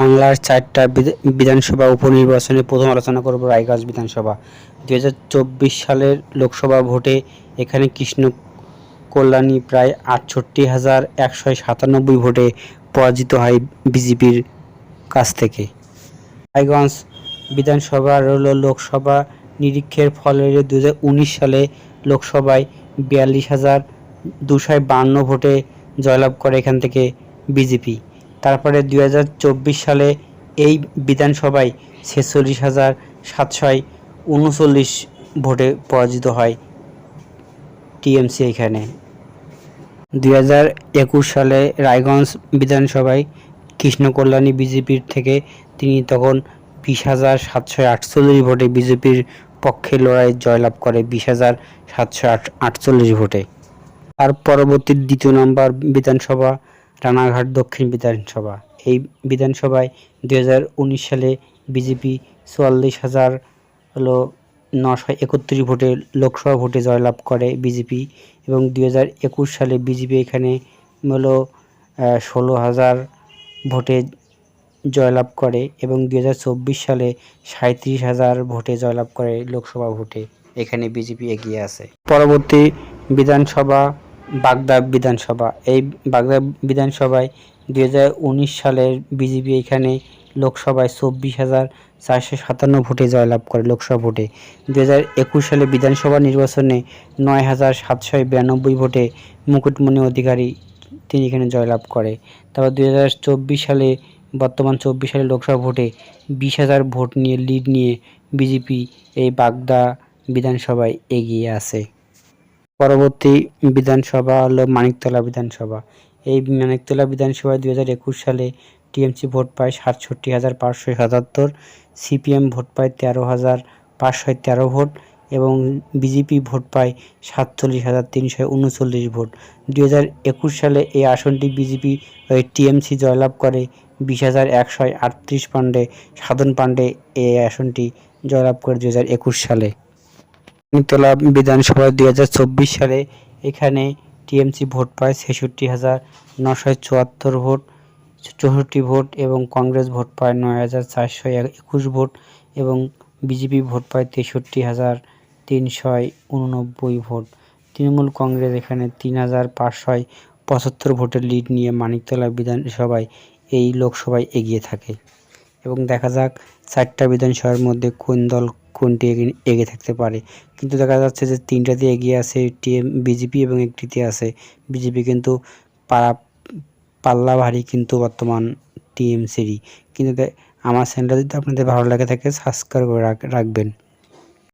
বাংলার ৪টা বিধানসভা উপনির্বাচনে প্রথম আলোচনা করব রায়গঞ্জ বিধানসভা। ২০২৪ সালের লোকসভা ভোটে এখানে কৃষ্ণ কল্যাণী প্রায় ৬৮,১৯৭ ভোটে পরাজিত হয় বিজেপির কাছ থেকে। রায়গঞ্জ বিধানসভার লোকসভা নিরীক্ষের ফলে ২০১৯ সালে লোকসভায় ৪২,২৫২ ভোটে জয়লাভ করে এখান থেকে বিজেপি। তারপরে ২০২৪ সালে এই বিধানসভায় ৪৬,৭৩৯ ভোটে পরাজিত হয় টিএমসি। এখানে ২০২১ সালে রায়গঞ্জ বিধানসভায় কৃষ্ণ কল্যাণী বিজেপির থেকে তিনি তখন ২০,৭৪৮ ভোটে বিজেপির পক্ষে লড়াই জয়লাভ করে ২০,৭৪৮ ভোটে। আর পরবর্তী দ্বিতীয় নম্বর বিধানসভা রানাঘাট দক্ষিণ বিধানসভা। এই বিধানসভায় ২০১৯ সালে বিজেপি ৪৪,৯৩১ ভোটে লোকসভা ভোটে জয়লাভ করে বিজেপি, এবং ২০২১ সালে বিজেপি এখানে ১৬,০০০ ভোটে জয়লাভ করে, এবং ২০২৪ সালে ৩৭,০০০ ভোটে জয়লাভ করে লোকসভা ভোটে। এখানে বিজেপি এগিয়ে আছে। পরবর্তী বিধানসভা বাগদা বিধানসভা। এই বাগদা বিধানসভায় ২০১৯ সালের বিজেপি এখানে লোকসভায় ২৪,৪৫৭ ভোটে জয়লাভ করে লোকসভা ভোটে। ২০২১ সালে বিধানসভা নির্বাচনে ৯,৭৯২ ভোটে মুকুটমণি অধিকারী তিনি এখানে জয়লাভ করে। তারপর ২০২৪ সালে বর্তমান ২৪ সালে লোকসভা ভোটে ২০,০০০ ভোট নিয়ে লিড নিয়ে বিজেপি এই বাগদা বিধানসভায় এগিয়ে আছে। পরবর্তী বিধানসভা হলো মানিকতলা বিধানসভা। এই মানিকতলা বিধানসভায় ২০২১ সালে টিএমসি ভোট পায় ৬৭,৫৭৭, সিপিএম ভোট পায় ১৩,৫১৩ ভোট, এবং বিজেপি ভোট পায় ৪৭,৩৩৯ ভোট। ২০২১ সালে এই আসনটি বিজেপি টিএমসি জয়লাভ করে ২০,১৩৮ পাণ্ডে সাধন পাণ্ডে এই আসনটি জয়লাভ করে ২০২১ সালে। মানিকতলা বিধানসভা ২০২৪ সালে এখানে টিএমসি ভোট পায় ৬৬,৯৭৪ ভোট ৬৪ ভোট, এবং কংগ্রেস ভোট পায় ৯,৪২১ ভোট, এবং বিজেপি ভোট পায় ৬৩,৩৮৯ ভোট। তৃণমূল কংগ্রেস এখানে ৩,৫৭৫ ভোটের লিড নিয়ে মানিকতলা বিধানসভায় এই লোকসভায় এগিয়ে থাকে। এবং দেখা যাক ৪টা বিধানসভার মধ্যে কোন দল কোনটি এগিয়ে থাকতে পারে। কিন্তু দেখা যাচ্ছে যে ৩টাতে এগিয়ে আছে বিজেপি এবং একটিতে আছে বিজেপি, কিন্তু পাল্লা ভারী কিন্তু বর্তমান টিএমসিরই। কিন্তু আমার চ্যানেলটা যদি আপনাদের ভালো লাগে থাকে সাবস্ক্রাইব করে রাখবেন।